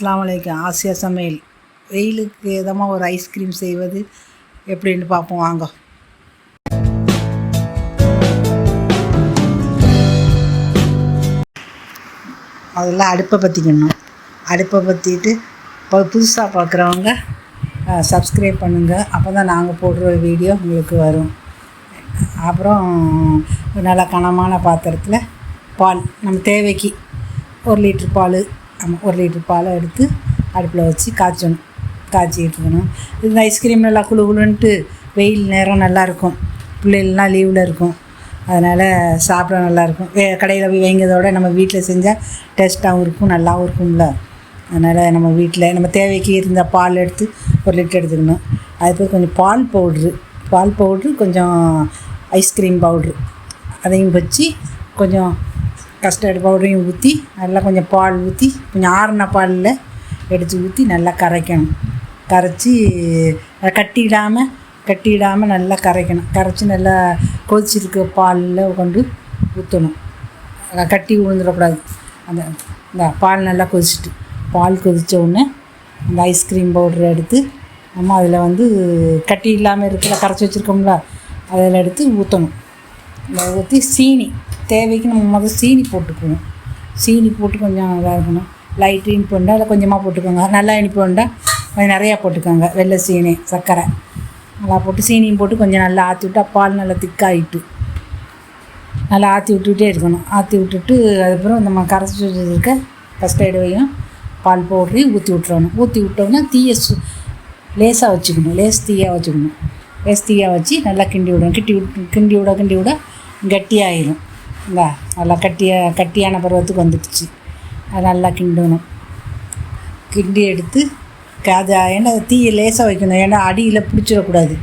அஸ்ஸலாமு அலைக்கும். ஆசியா சமையல். வெயிலுக்கு இதமாக ஒரு ஐஸ்கிரீம் செய்வது எப்படின்னு பார்ப்போம் வாங்க. முதல்ல அடுப்பை பற்றிக்கணும். அடுப்பை பற்றிட்டு இப்போ புதுசாக பார்க்குறவங்க சப்ஸ்கிரைப் பண்ணுங்கள். அப்போ தான் நாங்கள் போடுற வீடியோ உங்களுக்கு வரும். அப்புறம் நல்லா கனமான பாத்திரத்தில் பால் நம்ம தேவைக்கு 1 லிட்டர் பால், ஆமாம் 1 லிட்டர் பாலை எடுத்து அடுப்பில் வச்சு காய்ச்சிக்கிட்டு இருக்கணும். இந்த ஐஸ்கிரீம் நல்லா குளுன்ட்டு வெயில் நேரம் நல்லாயிருக்கும். பிள்ளைகள்லாம் லீவில் இருக்கும், அதனால் சாப்பிட நல்லாயிருக்கும். கடையில் போய் வாங்கிறதோட நம்ம வீட்டில் செஞ்சால் டேஸ்ட்டாகவும் இருக்கும், நல்லாவும் இருக்கும்ல. அதனால் நம்ம வீட்டில் நம்ம தேவைக்கு இருந்த பால் எடுத்து 1 லிட்டர் எடுத்துக்கணும். அதுக்கு கொஞ்சம் பால் பவுட்ரு கொஞ்சம் ஐஸ்கிரீம் பவுட்ரு அதையும் வச்சு கொஞ்சம் கஸ்டர்டு பவுடரையும் ஊற்றி நல்லா கொஞ்சம் பால் ஊற்றி கொஞ்சம் ஆறின பாலில் எடுத்து ஊற்றி நல்லா கரைக்கணும். கரைச்சி கட்டிடாமல் நல்லா கரைக்கணும். கரைச்சி நல்லா கொதிச்சிருக்க பாலில் கொண்டு ஊற்றணும். கட்டி விழுந்துடக்கூடாது. இந்த பால் நல்லா பால் கொதித்த உடனே அந்த ஐஸ்கிரீம் பவுடரை எடுத்து நம்ம அதில் வந்து கட்டி இல்லாமல் இருக்கிற கரைச்சி வச்சுருக்கோம்ல அதில் எடுத்து ஊற்றணும். ஊற்றி சீனி தேவைக்கு நம்ம சீனி போட்டுக்குவோம். சீனி போட்டு கொஞ்சம் இதாக இருக்கணும். லைட் இனிப்பு வேண்டாம், அதில் கொஞ்சமாக போட்டுக்கோங்க. நல்லா இனிப்பு வேண்டாம், கொஞ்சம் நிறையா போட்டுக்கோங்க. வெள்ளை சீனி, சர்க்கரை நல்லா போட்டு சீனியும் போட்டு கொஞ்சம் நல்லா ஆற்றி விட்டு பால் நல்லா திக்காகிட்டு நல்லா ஆற்றி விட்டுக்கிட்டே இருக்கணும். ஆற்றி விட்டுட்டு அதுக்கப்புறம் நம்ம கரைச்சி வச்சுருக்க கஸ்டர்டையும் பால் பவுடரையும் ஊற்றி விட்டுறணும். ஊற்றி விட்டோம்னா தீயை லேசாக வச்சுக்கணும். லேஸ் தீயாக வச்சு நல்லா கிண்டி விடணும். கிண்டி விட கட்டியாயிடும். நல்லா கட்டியான பருவத்துக்கு வந்துடுச்சு. அது நல்லா கிண்டணும். கிண்டி எடுத்து ஏன்னா தீயை லேசாக வைக்கணும், ஏன்னா அடியில் பிடிச்சிடக்கூடாது.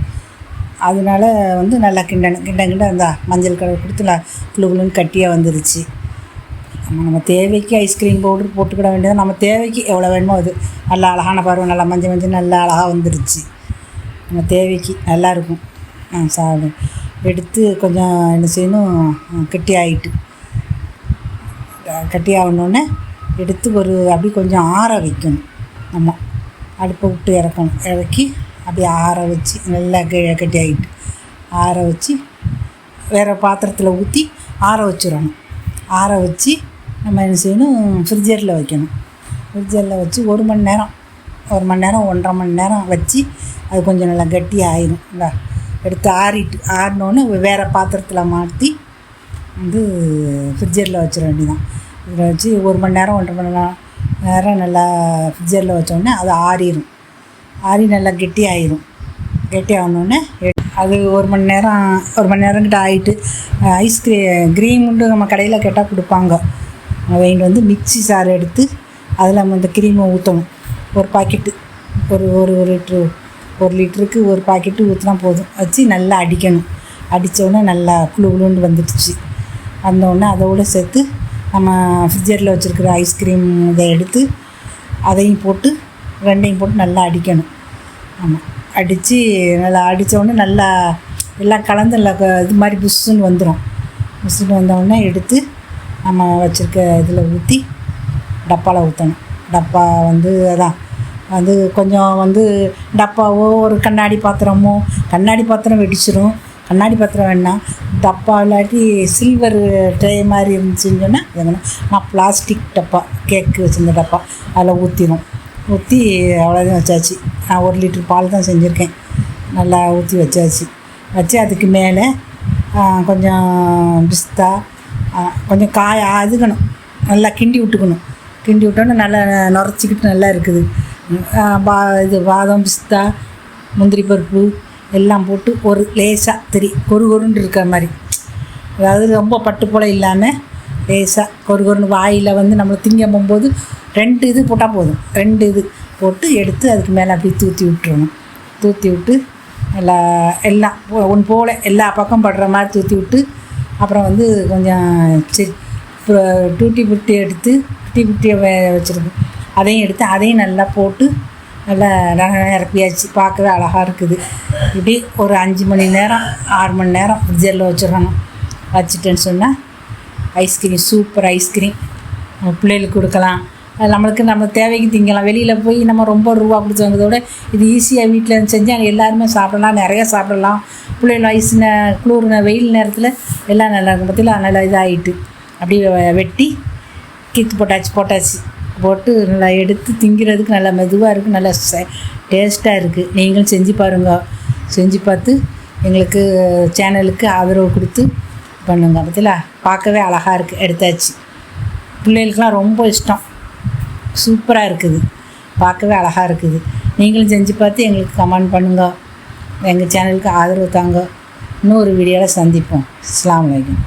அதனால வந்து நல்லா கிண்ட அந்த மஞ்சள் கலர் கொடுத்து குளுன்னு கட்டியாக வந்துருச்சு. நம்ம தேவைக்கு ஐஸ்கிரீம் பவுடர் போட்டுக்கிட வேண்டியது. நம்ம தேவைக்கு எவ்வளோ வேணுமோ அது நல்லா அழகான பருவம் நல்லா மஞ்சள் நல்லா அழகாக வந்துருச்சு. நம்ம தேவைக்கு நல்லாயிருக்கும். சாப்பிடும். எடுத்து கொஞ்சம் என்ன செய்யணும், கட்டி ஆகணுன்னே எடுத்து அப்படி கொஞ்சம் ஆற வைக்கணும். நம்ம அடுப்பை விட்டு இறக்கி அப்படி ஆற வச்சு நல்லா கட்டி ஆகிட்டு ஆற வச்சு வேறு பாத்திரத்தில் ஊற்றி ஆற வச்சிடணும். ஆற வச்சு நம்ம என்ன செய்யணும், ஃப்ரிட்ஜரில் வைக்கணும். ஃப்ரிட்ஜரில் வச்சு 1 மணி நேரம் 1.5 மணி நேரம் வச்சு அது கொஞ்சம் நல்லா கட்டியாக ஆயிடும். எடுத்து ஆறினோன்னு வேறு பாத்திரத்தில் மாற்றி வந்து ஃப்ரிட்ஜரில் வச்சிட வேண்டியதான். இதில் வச்சு 1 மணி நேரம் 1.5 மணி நேரம் நல்லா ஃப்ரிட்ஜரில் வச்சோடனே அது ஆறி நல்லா கெட்டியாயிரும். கெட்டியாகணுன்னே அது 1 மணி நேரம் கிட்ட ஆகிட்டு க்ரீமுண்டு நம்ம கடையில் கேட்டால் கொடுப்பாங்க. வாங்கிட்டு வந்து மிக்ஸி சாறு எடுத்து அதில் நம்ம இந்த க்ரீமை ஊற்றணும். ஒரு பாக்கெட்டு ஒரு லிட்டருக்கு 1 பாக்கெட்டு ஊற்றினா போதும். வச்சு நல்லா அடிக்கணும். அடித்தோடனே நல்லா குளுன்னு வந்துடுச்சு. வந்தோடனே அதோடு சேர்த்து நம்ம ஃப்ரிட்ஜரில் வச்சுருக்கிற ஐஸ்கிரீம் இதை எடுத்து அதையும் போட்டு 2ஐயும் போட்டு நல்லா அடிக்கணும். ஆமாம், அடித்து நல்லா அடித்தோடனே நல்லா எல்லாம் கலந்து நல்லா இது மாதிரி புஷ்ஷுன்னு வந்துடும். புஷ்ஷுன்னு வந்தோடனே எடுத்து நம்ம வச்சுருக்க இதில் ஊற்றி டப்பாவில் ஊற்றணும். டப்பா வந்து கொஞ்சம் டப்பாவோ ஒரு கண்ணாடி பாத்திரம் வெடிச்சிடும். கண்ணாடி பாத்திரம் வேணாம், டப்பா இல்லாட்டி சில்வர் ட்ரே மாதிரி இருந்துச்சுன்னு சொன்னால் நான் பிளாஸ்டிக் டப்பா கேக்கு வச்சுருந்த டப்பா அதில் ஊற்றி அவ்வளோதான் வச்சாச்சு. நான் 1 லிட்டர் பால் தான் செஞ்சுருக்கேன். நல்லா ஊற்றி வச்சாச்சு. அதுக்கு மேலே கொஞ்சம் பிஸ்தா கொஞ்சம் காய அதுக்கணும். நல்லா கிண்டி விட்டோன்னே நல்லா நுரைச்சிக்கிட்டு நல்லா இருக்குது. பாதம், பிஸ்தா, முந்திரி பருப்பு எல்லாம் போட்டு ஒரு லேசாக கொருன்னு இருக்கிற மாதிரி, அதாவது ரொம்ப பட்டு போல் இல்லாமல் லேசாக கொருன்னு வாயில் நம்ம திங்க போகும்போது 2 இது போட்டால் போதும். 2 இது போட்டு எடுத்து அதுக்கு மேலே அப்படி தூற்றி விட்டு எல்லாம் ஒன்று போல் எல்லா பக்கம் படுற மாதிரி தூற்றி விட்டு அப்புறம் கொஞ்சம் டூட்டி புட்டி எடுத்து புட்டியை வச்சுருக்கோம். அதையும் எடுத்து அதையும் நல்லா போட்டு நல்லா நிரப்பியாச்சு. பார்க்கவே அழகாக இருக்குது. இப்படி ஒரு 5 மணி நேரம் 6 மணி நேரம் ஃப்ரிட்ஜரில் வச்சிடணும். வச்சுட்டேன்னு சொன்னால் சூப்பர் ஐஸ்கிரீம் பிள்ளைகளுக்கு கொடுக்கலாம். நம்மளுக்கு நம்ம தேவைக்கு திங்கலாம். வெளியில் போய் நம்ம ரொம்ப ரூபா கொடுத்து வாங்குறதோட இது ஈஸியாக வீட்டில் செஞ்சால் எல்லாருமே சாப்பிடலாம், நிறையா சாப்பிடலாம். பிள்ளைகள் வயசு குளிர் வெயில் நேரத்தில் எல்லாம் நல்லா இருக்கும். பற்றில நல்லா இதாகிட்டு அப்படியே வெட்டி கீத்து போட்டாச்சு போட்டு நல்லா எடுத்து திங்கிறதுக்கு நல்லா மெதுவாக இருக்குது, நல்லா டேஸ்ட்டாக இருக்குது. நீங்களும் செஞ்சு பாருங்க. செஞ்சு பார்த்து எங்களுக்கு சேனலுக்கு ஆதரவு கொடுத்து பண்ணுங்க. பற்றில பார்க்கவே அழகாக இருக்குது. எடுத்தாச்சு. பிள்ளைகளுக்கெலாம் ரொம்ப இஷ்டம். சூப்பராக இருக்குது, பார்க்கவே அழகாக இருக்குது. நீங்களும் செஞ்சு பார்த்து எங்களுக்கு கமெண்ட் பண்ணுங்க. எங்கள் சேனலுக்கு ஆதரவு தாங்க. இன்னொரு வீடியோவில் சந்திப்போம். அஸ்ஸலாமு அலைக்கும்.